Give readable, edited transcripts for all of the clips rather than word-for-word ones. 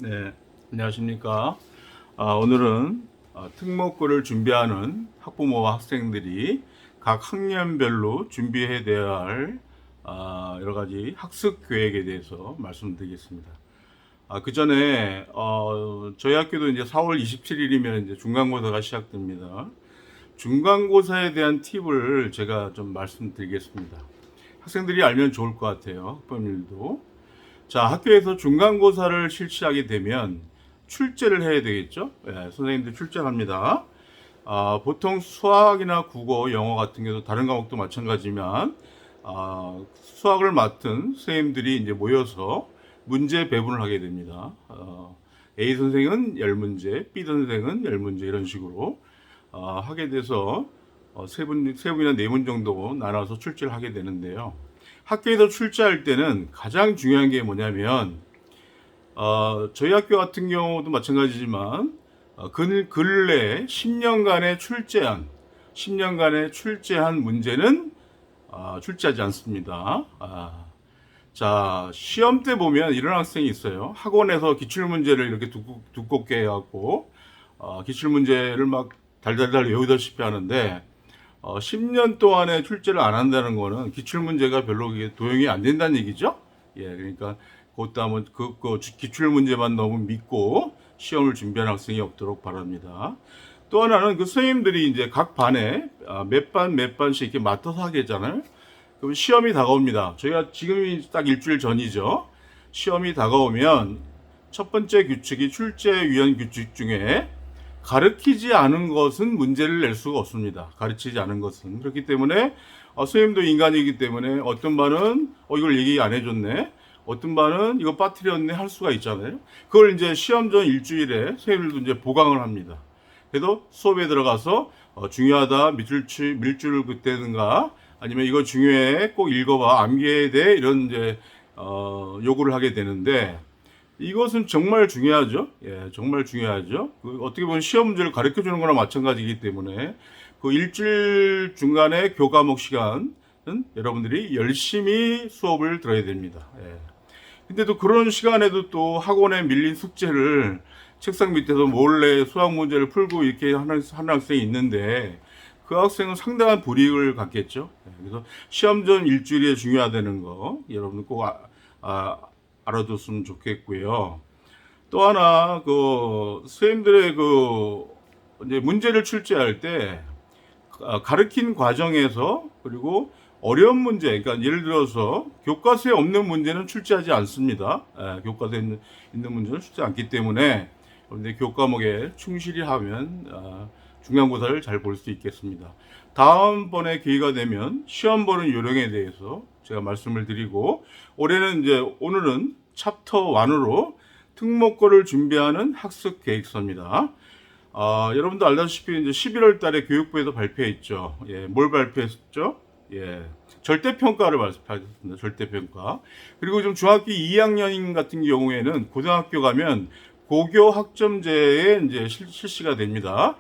네, 안녕하십니까. 오늘은 특목고를 준비하는 학부모와 학생들이 각 학년별로 준비해야 할 여러 가지 학습 계획에 대해서 말씀드리겠습니다. 그 전에 저희 학교도 이제 4월 27일이면 이제 중간고사가 시작됩니다. 중간고사에 대한 팁을 제가 좀 말씀드리겠습니다. 학생들이 알면 좋을 것 같아요. 학부모님도. 자, 학교에서 중간고사를 실시하게 되면 출제를 해야 되겠죠? 예, 선생님들 출제합니다. 보통 수학이나 국어, 영어 같은 경우도 다른 과목도 마찬가지지만 수학을 맡은 선생님들이 이제 모여서 문제 배분을 하게 됩니다. A 선생은 10문제, B 선생은 10문제 이런 식으로 하게 돼서 세 분이나 네 분 정도 나눠서 출제를 하게 되는데요. 학교에서 출제할 때는 가장 중요한 게 뭐냐면 저희 학교 같은 경우도 마찬가지지만 근래 10년간에 출제한 문제는 출제하지 않습니다. 자, 시험 때 보면 이런 학생이 있어요. 학원에서 기출문제를 이렇게 두껍게 해갖고 기출문제를 막 달달달 외우다시피 하는데 10년 동안에 출제를 안 한다는 거는 기출문제가 별로 도용이 안 된다는 얘기죠. 예, 그러니까 그것도 한번 그 기출문제만 너무 믿고 시험을 준비하는 학생이 없도록 바랍니다. 또 하나는 그 선생님들이 이제 각 반에 몇 반씩 이렇게 맡아서 하게 잖아요. 그럼 시험이 다가옵니다. 저희가 지금이 딱 일주일 전이죠. 시험이 다가오면 첫 번째 규칙이 출제위원 규칙 중에 가르치지 않은 것은 문제를 낼 수가 없습니다. 가르치지 않은 것은. 그렇기 때문에 선생님도 인간이기 때문에 어떤 반은 이걸 얘기 안 해줬네, 어떤 반은 이거 빠뜨렸네 할 수가 있잖아요. 그걸 이제 시험 전 일주일에 선생님들도 이제 보강을 합니다. 그래도 수업에 들어가서 중요하다, 밀줄 긋대든가 아니면 이거 중요해, 꼭 읽어봐, 암기해야 돼, 이런 이제 요구를 하게 되는데, 이것은 정말 중요하죠. 예, 정말 중요하죠. 어떻게 보면 시험 문제를 가르쳐 주는 거나 마찬가지이기 때문에 그 일주일 중간에 교과목 시간은 여러분들이 열심히 수업을 들어야 됩니다. 예. 근데 또 그런 시간에도 또 학원에 밀린 숙제를 책상 밑에서 몰래 수학 문제를 풀고 이렇게 하는 학생이 있는데 그 학생은 상당한 불이익을 갖겠죠. 예, 그래서 시험 전 일주일에 중요하다는 거 여러분 꼭 알아뒀으면 좋겠고요. 또 하나 선생님들의 이제 문제를 출제할 때 가르친 과정에서 그리고 어려운 문제, 그러니까 예를 들어서 교과서에 없는 문제는 출제하지 않습니다. 교과서에 있는 문제는 출제 않기 때문에 여러분들 교과목에 충실히 하면 중간고사를 잘 볼 수 있겠습니다. 다음번에 기회가 되면 시험 보는 요령에 대해서 제가 말씀을 드리고, 오늘은 챕터 1으로 특목고를 준비하는 학습 계획서입니다. 여러분도 알다시피 이제 11월 달에 교육부에서 발표했죠. 예, 뭘 발표했죠? 예, 절대평가를 발표했습니다. 절대평가. 그리고 좀 중학교 2학년 같은 경우에는 고등학교 가면 고교 학점제에 이제 실시가 됩니다.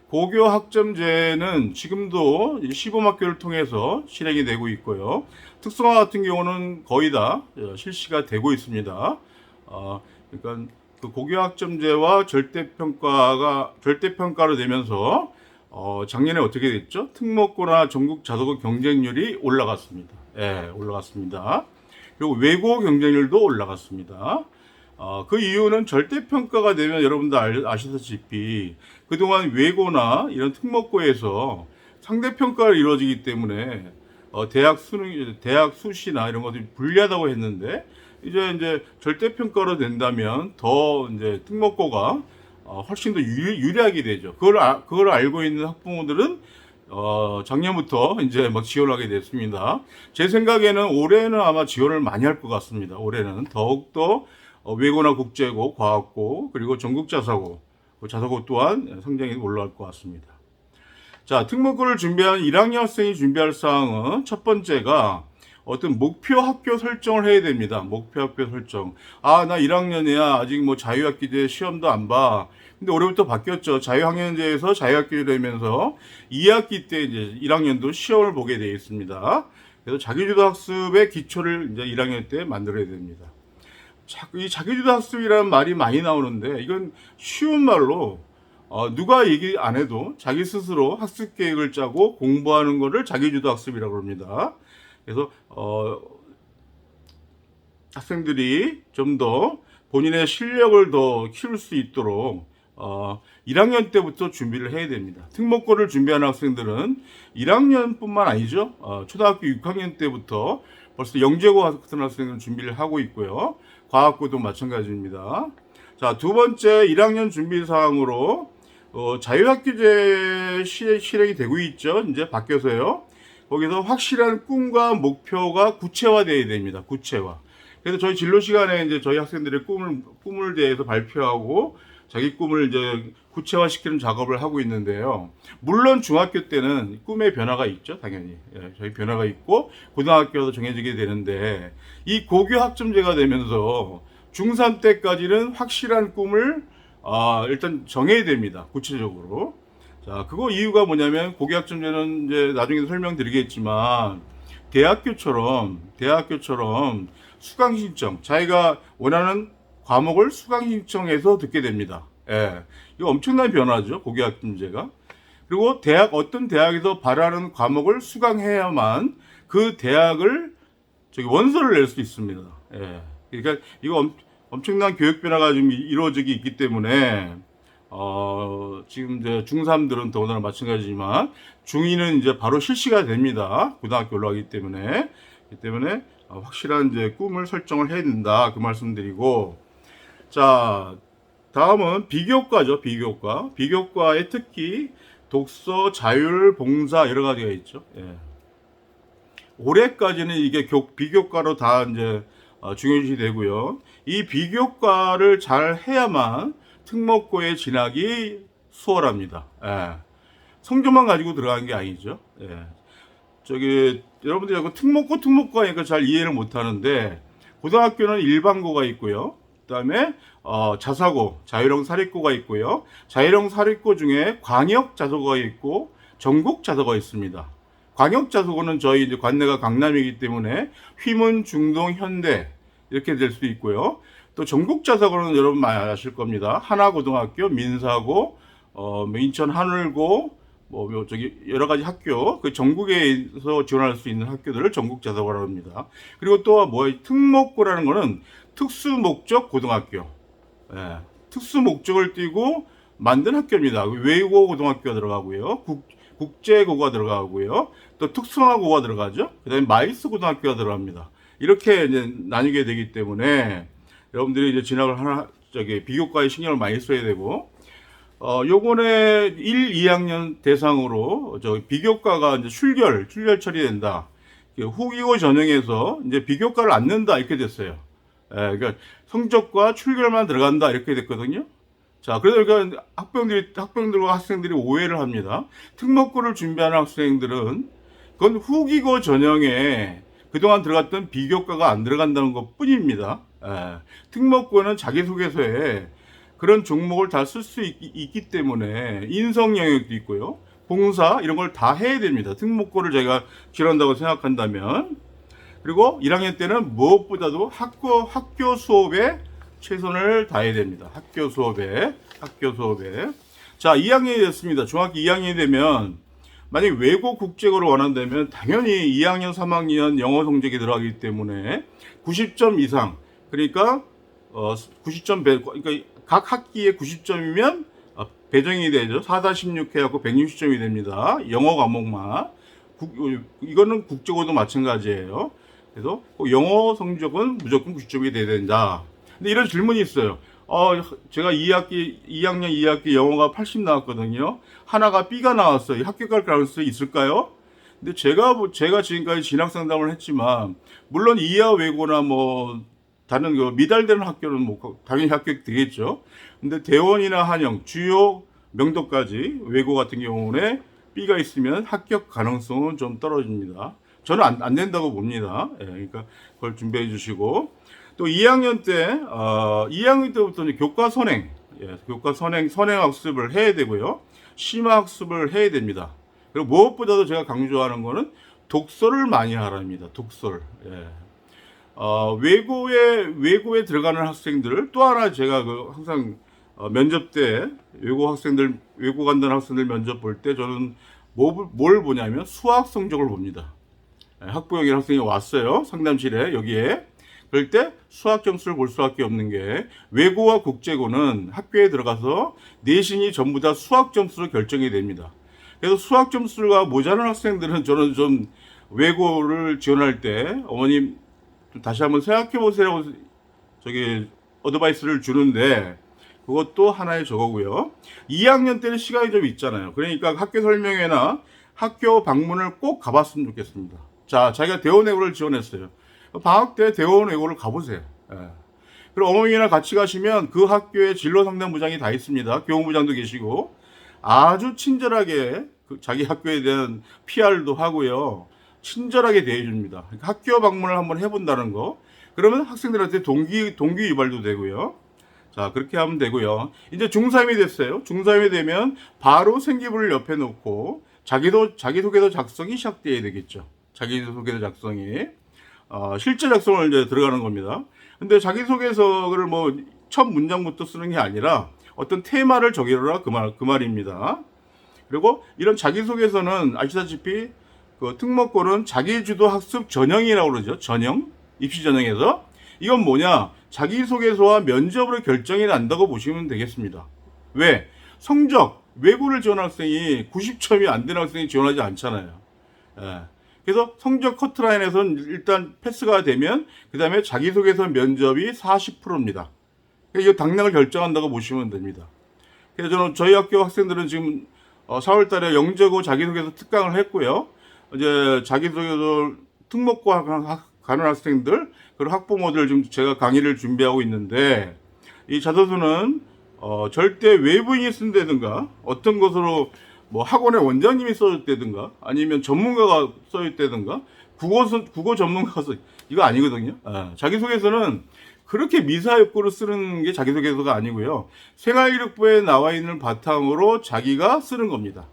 고교 학점제는 지금도 시범학교를 통해서 실행이 되고 있고요. 특성화 같은 경우는 거의 다 실시가 되고 있습니다. 그러니까 그 고교 학점제와 절대평가로 되면서 작년에 어떻게 됐죠? 특목고나 전국 자소고 경쟁률이 올라갔습니다. 예, 올라갔습니다. 그리고 외고 경쟁률도 올라갔습니다. 그 이유는 절대평가가 되면 여러분들 아시다시피 그동안 외고나 이런 특목고에서 상대평가가 이루어지기 때문에 대학 수시나 이런 것들이 불리하다고 했는데 이제 절대평가로 된다면 더 이제 특목고가 훨씬 더 유리하게 되죠. 그걸 알고 있는 학부모들은 작년부터 이제 막 지원을 하게 됐습니다. 제 생각에는 올해는 아마 지원을 많이 할 것 같습니다. 올해는 더욱더 외고나 국제고, 과학고, 그리고 전국 자사고, 자사고 또한 성장이 올라갈 것 같습니다. 자, 특목고를 준비한 1학년 학생이 준비할 사항은 첫 번째가 어떤 목표 학교 설정을 해야 됩니다. 목표 학교 설정. 나 1학년이야. 아직 뭐 자유학기제 시험도 안 봐. 근데 올해부터 바뀌었죠. 자유학년제에서 자유학기제 되면서 2학기 때 이제 1학년도 시험을 보게 되어 있습니다. 그래서 자기주도 학습의 기초를 이제 1학년 때 만들어야 됩니다. 이 자기주도 학습이라는 말이 많이 나오는데 이건 쉬운 말로 누가 얘기 안 해도 자기 스스로 학습 계획을 짜고 공부하는 거를 자기주도 학습이라고 합니다. 그래서 학생들이 좀 더 본인의 실력을 더 키울 수 있도록 1학년 때부터 준비를 해야 됩니다. 특목고를 준비하는 학생들은 1학년뿐만 아니죠. 초등학교 6학년 때부터 벌써 영재고 같은 학생들은 준비를 하고 있고요. 과학고도 마찬가지입니다. 자, 두 번째 1학년 준비 사항으로 자유학기제 실행이 되고 있죠. 이제 바뀌어서요. 거기서 확실한 꿈과 목표가 구체화되어야 됩니다. 구체화. 그래서 저희 진로 시간에 이제 저희 학생들의 꿈을 대해서 발표하고 자기 꿈을 이제 구체화시키는 작업을 하고 있는데요. 물론 중학교 때는 꿈의 변화가 있죠, 당연히. 저희 변화가 있고 고등학교도 정해지게 되는데 이 고교 학점제가 되면서 중3 때까지는 확실한 꿈을 일단 정해야 됩니다, 구체적으로. 자, 그거 이유가 뭐냐면 고교 학점제는 이제 나중에 설명드리겠지만 대학교처럼 수강 신청, 자기가 원하는 과목을 수강 신청해서 듣게 됩니다. 예. 이거 엄청난 변화죠, 고교 학점제가. 그리고 어떤 대학에서 바라는 과목을 수강해야만 그 대학을 원서를 낼 수 있습니다. 예. 그러니까 이거 엄청난 교육 변화가 지금 이루어지기 있기 때문에 지금 이제 중3들은 더군다나 마찬가지지만 중2는 이제 바로 실시가 됩니다. 고등학교 올라가기 때문에. 확실한 이제 꿈을 설정을 해야 된다. 그 말씀드리고. 자, 다음은 비교과죠. 비교과에 특히 독서, 자율, 봉사 여러 가지가 있죠. 예. 올해까지는 이게 비교과로 다 이제 중요시 되고요. 이 비교과를 잘 해야만 특목고에 진학이 수월합니다. 예. 성적만 가지고 들어가는 게 아니죠. 예. 여러분들이 특목고 하니까 잘 이해를 못 하는데, 고등학교는 일반고가 있고요. 그 다음에, 자사고, 자율형 사립고가 있고요. 자율형 사립고 중에 광역 자사고가 있고, 전국 자사고가 있습니다. 광역 자사고는 저희 이제 관내가 강남이기 때문에 휘문, 중동, 현대 이렇게 될 수 있고요. 또 전국 자사고는 여러분 많이 아실 겁니다. 하나고등학교, 민사고, 인천 하늘고, 여러 가지 학교, 그 전국에서 지원할 수 있는 학교들을 전국 자사고라고 합니다. 그리고 또 특목고라는 거는 특수목적 고등학교. 예, 특수목적을 띠고 만든 학교입니다. 외고 고등학교가 들어가고요. 국제고가 들어가고요. 또 특성화고가 들어가죠. 그 다음에 마이스 고등학교가 들어갑니다. 이렇게 이제 나뉘게 되기 때문에 여러분들이 이제 진학을 비교과에 신경을 많이 써야 되고, 요번에 1, 2학년 대상으로 비교과가 이제 출결 처리된다. 후기고 전형에서 이제 비교과를 안 넣는다 이렇게 됐어요. 그러니까 성적과 출결만 들어간다 이렇게 됐거든요. 자, 그러니까 학생들과 학생들이 오해를 합니다. 특목고를 준비하는 학생들은 그건 후기고 전형에 그동안 들어갔던 비교과가 안 들어간다는 것 뿐입니다. 특목고는 자기소개서에 그런 종목을 다 쓸 수 있기 때문에 인성 영역도 있고요. 봉사 이런 걸 다 해야 됩니다. 특목고를 제가 지원한다고 생각한다면. 그리고 1학년 때는 무엇보다도 학교 수업에 최선을 다해야 됩니다. 학교 수업에. 자, 2학년이 됐습니다. 중학교 2학년이 되면 만약 외고 국제고를 원한다면 당연히 2학년, 3학년 영어 성적이 들어가기 때문에 90점 이상, 그러니까 90점 그러니까 각 학기에 90점이면 배정이 되죠. 4-16 해갖고 160점이 됩니다. 영어 과목만. 이거는 국제고도 마찬가지예요. 그래서 영어 성적은 무조건 90점이 돼야 된다. 근데 이런 질문이 있어요. 제가 2학년 2학기 영어가 80 나왔거든요. 하나가 B가 나왔어요. 학교 갈 가능성이 있을까요? 근데 제가 지금까지 진학 상담을 했지만, 물론 이하 외고나 다른 미달되는 학교는 당연히 합격되겠죠. 근데 대원이나 한영, 주요 명도까지 외고 같은 경우는 B가 있으면 합격 가능성은 좀 떨어집니다. 저는 안 된다고 봅니다. 그러니까 그걸 준비해 주시고, 또 2학년 때부터 이제 교과 선행 학습을 해야 되고요. 심화 학습을 해야 됩니다. 그리고 무엇보다도 제가 강조하는 거는 독서를 많이 하랍니다. 독서를. 외고에 들어가는 학생들, 또 하나 제가 항상 면접 때 외고 간다는 학생들 면접 볼 때 저는 뭘 보냐면 수학 성적을 봅니다. 학부형인 학생이 왔어요. 상담실에 여기에. 그럴 때 수학 점수를 볼 수밖에 없는 게 외고와 국제고는 학교에 들어가서 내신이 전부 다 수학 점수로 결정이 됩니다. 그래서 수학 점수가 모자란 학생들은 저는 좀 외고를 지원할 때 어머님 좀 다시 한번 생각해 보세요. 저기 어드바이스를 주는데 그것도 하나의 저거고요. 2학년 때는 시간이 좀 있잖아요. 그러니까 학교 설명회나 학교 방문을 꼭 가봤으면 좋겠습니다. 자, 자기가 대원외고를 지원했어요. 방학 때 대원외고를 가보세요. 예. 그리고 어머니랑 같이 가시면 그 학교에 진로상담부장이 다 있습니다. 교무부장도 계시고 아주 친절하게 자기 학교에 대한 PR도 하고요. 친절하게 대해줍니다. 그러니까 학교 방문을 한번 해본다는 거. 그러면 학생들한테 동기 유발도 되고요. 자, 그렇게 하면 되고요. 이제 중3이 됐어요. 중3이 되면 바로 생기부를 옆에 놓고 자기소개서 작성이 시작돼야 되겠죠. 자기소개서 작성이. 실제 작성을 이제 들어가는 겁니다. 근데 자기소개서를 뭐 첫 문장부터 쓰는 게 아니라 어떤 테마를 정해라 그 말입니다. 그리고 이런 자기소개서는 아시다시피 그 특목고는 자기주도 학습 전형이라고 그러죠. 전형. 입시 전형에서. 이건 뭐냐? 자기소개서와 면접으로 결정이 난다고 보시면 되겠습니다. 왜? 성적, 외고를 지원한 학생이 90점이 안 되는 학생이 지원하지 않잖아요. 예. 그래서 성적 커트라인에서는 일단 패스가 되면 그 다음에 자기소개서 면접이 40%입니다. 이거 당락을 결정한다고 보시면 됩니다. 그래서 저는 저희 학교 학생들은 지금 4월 달에 영재고 자기소개서 특강을 했고요. 이제 자기소개서 특목고 가는 학생들, 그리고 학부모들 지금 제가 강의를 준비하고 있는데, 이 자소서는 절대 외부인이 쓴다든가 어떤 것으로 뭐 학원의 원장님이 써줬다든가 아니면 전문가가 써줬다든가 국어 전문가가 이거 아니거든요. 자기소개서는 그렇게 미사여구로 쓰는 게 자기소개서가 아니고요. 생활기록부에 나와 있는 바탕으로 자기가 쓰는 겁니다.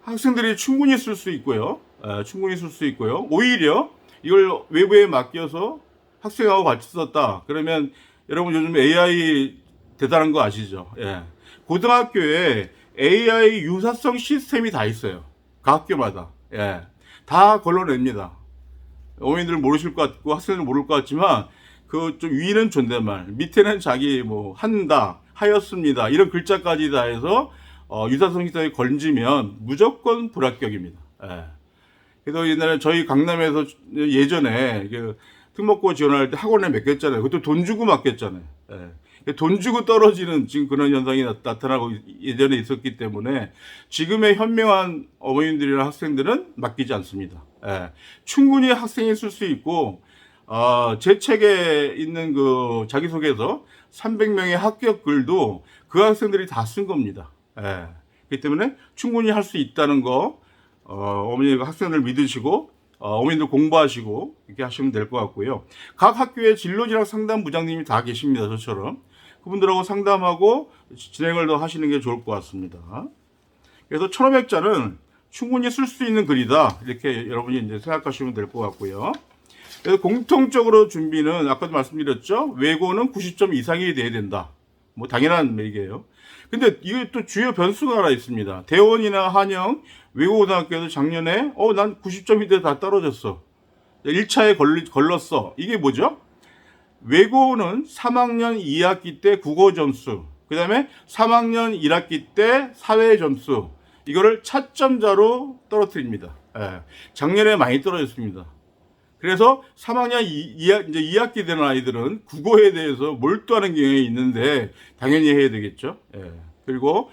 학생들이 충분히 쓸 수 있고요. 충분히 쓸 수 있고요. 오히려 이걸 외부에 맡겨서 학생하고 같이 썼다. 그러면 여러분 요즘 AI 대단한 거 아시죠? 예. 고등학교에 AI 유사성 시스템이 다 있어요. 각 학교마다. 예. 다 걸러냅니다. 어머니들은 모르실 것 같고 학생들은 모를 것 같지만 그 좀 위는 존댓말, 밑에는 자기 뭐 한다, 하였습니다. 이런 글자까지 다 해서 유사성 시스템에 걸리면 무조건 불합격입니다. 예. 그래서 옛날에 저희 강남에서 예전에 그 특목고 지원할 때 학원에 맡겼잖아요. 그것도 돈 주고 맡겼잖아요. 예. 돈 주고 떨어지는 지금 그런 현상이 나타나고 예전에 있었기 때문에 지금의 현명한 어머님들이나 학생들은 맡기지 않습니다. 예. 충분히 학생이 쓸 수 있고 제 책에 있는 그 자기소개서 300명의 합격 글도 그 학생들이 다 쓴 겁니다. 예. 그렇기 때문에 충분히 할 수 있다는 거 어머니가 학생들 믿으시고 어머니들 공부하시고 이렇게 하시면 될 것 같고요. 각 학교에 진로진학 상담부장님이 다 계십니다. 저처럼. 그분들하고 상담하고 진행을 더 하시는 게 좋을 것 같습니다. 그래서 1500자는 충분히 쓸 수 있는 글이다. 이렇게 여러분이 이제 생각하시면 될 것 같고요. 그래서 공통적으로 준비는 아까도 말씀드렸죠. 외고는 90점 이상이 돼야 된다. 뭐 당연한 얘기예요. 근데 이게 또 주요 변수가 하나 있습니다. 대원이나 한영, 외고고등학교에서 작년에 난 90점인데 다 떨어졌어. 1차에 걸렀어. 이게 뭐죠? 외고는 3학년 2학기 때 국어 점수, 그 다음에 3학년 1학기 때 사회 점수, 이거를 차점자로 떨어뜨립니다. 예. 작년에 많이 떨어졌습니다. 그래서 3학년 2학기 되는 아이들은 국어에 대해서 몰두하는 경향이 있는데 당연히 해야 되겠죠. 예. 그리고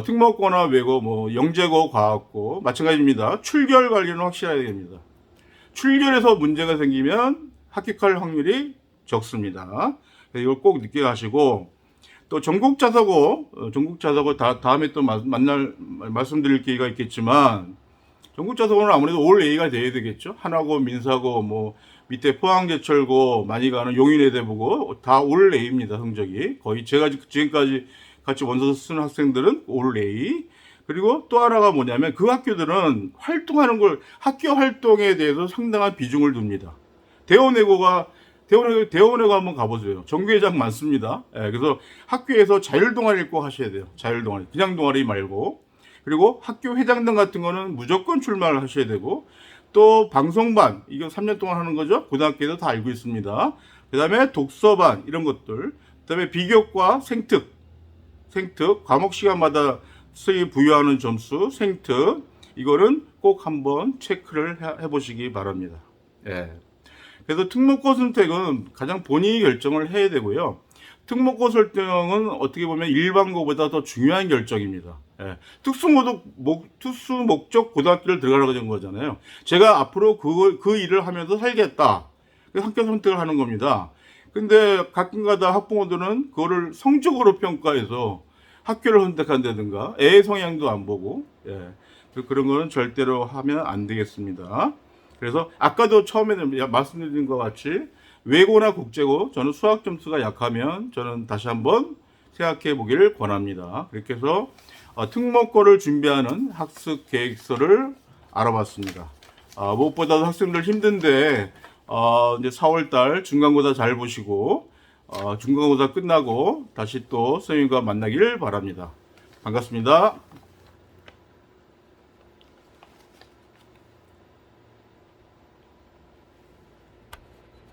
특목고나 외고, 뭐 영재고, 과학고 마찬가지입니다. 출결 관리는 확실해야 됩니다. 출결에서 문제가 생기면 합격할 확률이 적습니다. 이걸 꼭 늦게 가시고 또 전국자사고 다음에 또 말씀드릴 기회가 있겠지만 전국자사고는 아무래도 올 A가 돼야 되겠죠. 하나고, 민사고, 뭐 밑에 포항제철고, 많이 가는 용인외대보고 다 올 A입니다. 성적이 거의 제가 지금까지 같이 원서 쓰는 학생들은 올 A. 그리고 또 하나가 뭐냐면 그 학교들은 활동하는 걸 학교 활동에 대해서 상당한 비중을 둡니다. 대원외고가 대원회고 한번 가보세요. 정규회장 많습니다. 예, 그래서 학교에서 자율동아리를 꼭 하셔야 돼요. 자율동아리. 그냥 동아리 말고. 그리고 학교 회장단 같은 거는 무조건 출마를 하셔야 되고, 또 방송반, 이거 3년 동안 하는 거죠. 고등학교에서 다 알고 있습니다. 그 다음에 독서반, 이런 것들. 그 다음에 비교과 생특, 과목 시간마다 수의 부여하는 점수, 생특, 이거는 꼭 한번 체크를 해보시기 바랍니다. 예. 그래서 특목고 선택은 가장 본인이 결정을 해야 되고요. 특목고 선택은 어떻게 보면 일반고보다 더 중요한 결정입니다. 예. 특수 목적 고등학교를 들어가는 거잖아요. 제가 앞으로 그 일을 하면서 살겠다. 학교 선택을 하는 겁니다. 근데 가끔가다 학부모들은 그거를 성적으로 평가해서 학교를 선택한다든가 애 성향도 안 보고, 예. 그런 거는 절대로 하면 안 되겠습니다. 그래서 아까도 처음에는 말씀드린 것 같이 외고나 국제고, 저는 수학 점수가 약하면 저는 다시 한번 생각해 보기를 권합니다. 그렇게 해서 특목고를 준비하는 학습 계획서를 알아봤습니다. 무엇보다도 학생들 힘든데 이제 4월달 중간고사 잘 보시고 중간고사 끝나고 다시 또 선생님과 만나기를 바랍니다. 반갑습니다.